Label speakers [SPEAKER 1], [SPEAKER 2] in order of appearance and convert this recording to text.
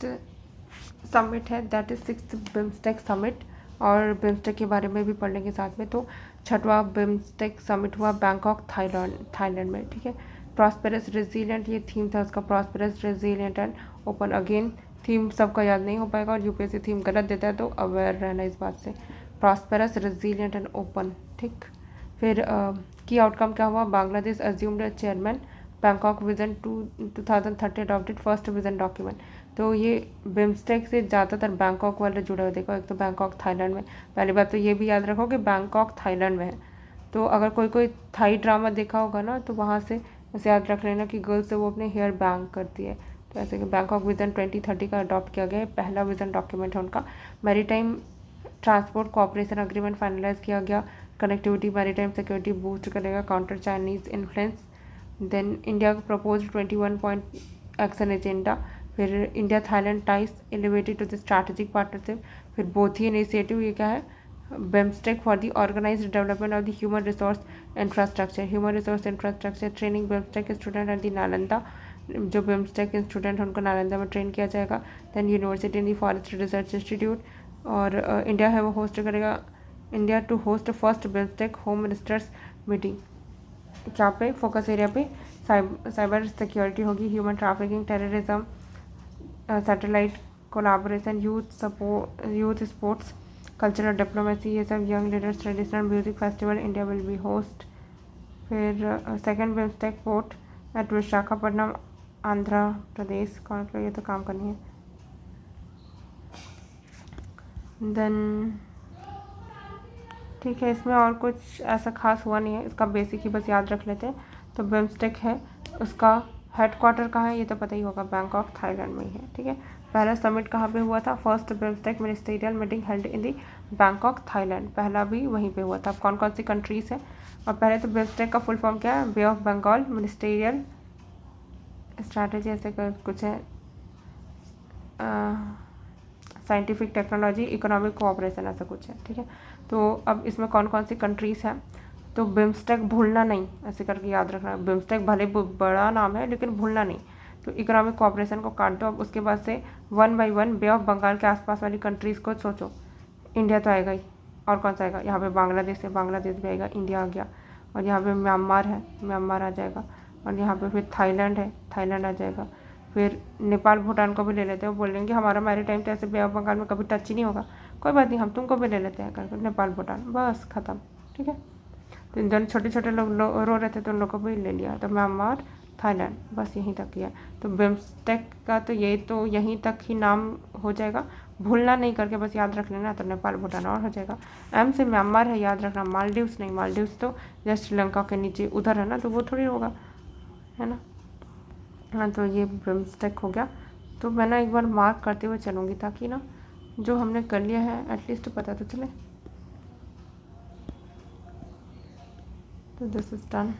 [SPEAKER 1] Next summit है that is 6th BIMSTEC summit, और BIMSTEC के बारे में भी पढ़ लेंगे साथ में। तो 6वां बिम्स्टेक समिट हुआ बैंकॉक थाईलैंड में, ठीक है। प्रॉस्पेरस रेजिलिएंट ये थीम था उसका, prosperous resilient and open. Again theme सबका याद नहीं हो पाएगा और यूपीएससी थीम गलत देता है, तो अवेयर रहना इस बात से। प्रॉस्पेरस रेजिलिएंट एंड ओपन, ठीक। फिर की आउटकम क्या हुआ, Bangladesh assumed chairman Bangkok vision 2030 adopted first vision document. तो ये बिम्स्टेक से ज़्यादातर बैंकॉक वाले जुड़े हुए, देखो एक तो बैंकॉक थाईलैंड में, पहली बात तो ये भी याद रखो कि बैंकॉक थाईलैंड में है। तो अगर कोई थाई ड्रामा देखा होगा ना, तो वहाँ से उसे याद रख लेना कि गर्ल्स से वो अपने हेयर बैंग करती है। तो ऐसे कि बैंकॉक विजन 2030 का अडॉप्ट किया गया है, पहला विजन डॉक्यूमेंट है उनका। Maritime transport cooperation agreement finalize किया गया, कनेक्टिविटी मैरीटाइम सिक्योरिटी बूस्ट करेगा, counter Chinese influence. Then India propose 21 point action agenda. फिर India Thailand ties elevated to the strategic partnership. फिर बोथी इनिशिएटिव, ये क्या है, BIMSTEC for the organized development of the human resource infrastructure training BIMSTEC student at the Nalanda. जो BIMSTEC student हैं उनको नालंदा में train किया जाएगा। Then university in the forest research institute, और इंडिया है वो होस्ट करेगा, India to host first BIMSTEC home ministers meeting. क्या पे फोकस एरिया पे साइबर सिक्योरिटी होगी, human trafficking, terrorism, satellite collaboration, youth sports, cultural diplomacy, ये सब, young leaders, traditional music festival, India will be host. फिर second BIMSTEC port at Visakhapatnam Andhra Pradesh, कौन ये तो काम करनी है। देन ठीक है, इसमें और कुछ ऐसा खास हुआ नहीं है, इसका बेसिक ही बस याद रख लेते हैं। तो बिम्स्टेक है, उसका हेडक्वार्टर कहाँ है ये तो पता ही होगा, बैंकॉक थाईलैंड में ही है, ठीक है। पहला समिट कहाँ पे हुआ था, first BIMSTEC ministerial meeting held in the Bangkok Thailand, पहला भी वहीं पे हुआ था। अब कौन कौन सी कंट्रीज़ है, और पहले तो बिम्स्टेक का फुल फॉर्म क्या है, बे ऑफ बंगाल मिनिस्टीरियल स्ट्रैटेजी, ऐसे कुछ है, साइंटिफिक टेक्नोलॉजी इकोनॉमिक कोऑपरेशन, ऐसा कुछ है, ठीक है। तो अब इसमें कौन कौन सी कंट्रीज़ हैं, तो बिम्स्टेक भूलना नहीं, ऐसे करके याद रखना, बिम्स्टेक भले बड़ा नाम है लेकिन भूलना नहीं। तो इकोनॉमिक कोऑपरेशन को काट दो। अब उसके बाद से 1 बाय 1 बे ऑफ बंगाल के आसपास वाली कंट्रीज़ को सोचो। इंडिया तो आएगा ही, और कौन सा आएगा, यहाँ पे बांग्लादेश है, बांग्लादेश भी आएगा, इंडिया आ गया, और यहाँ पे म्यांमार है, म्यांमार आ जाएगा, और यहाँ पे फिर थाईलैंड है, थाईलैंड आ जाएगा। फिर नेपाल भूटान को भी ले लेते हैं, वो बोलेंगे हमारा मैरीटाइम तो ऐसे बे ऑफ बंगाल में कभी टच ही नहीं होगा, कोई बात नहीं हम तुमको भी ले लेते हैं करके, नेपाल भूटान, बस ख़त्म, ठीक है। तो इन दोनों छोटे छोटे लोग रो रहे थे तो उन लोग को भी ले लिया, तो म्यांमार थाईलैंड बस यहीं तक किया। तो बिम्स्टेक का तो ये तो यहीं तक ही नाम हो जाएगा, भूलना नहीं करके बस याद रख लेना, तो नेपाल भूटान और हो जाएगा। एम से म्यांमार है, याद रखना, मालदीव्स नहीं, मालदीव्स तो जस्ट श्रीलंका के नीचे उधर है ना, तो वो थोड़ी होगा, है ना। हाँ, तो ये बिम्स्टेक हो गया। तो मैं ना एक बार मार्क करते हुए चलूँगी ताकि ना जो हमने कर लिया है एटलीस्ट पता तो चले। तो दिस इज डन।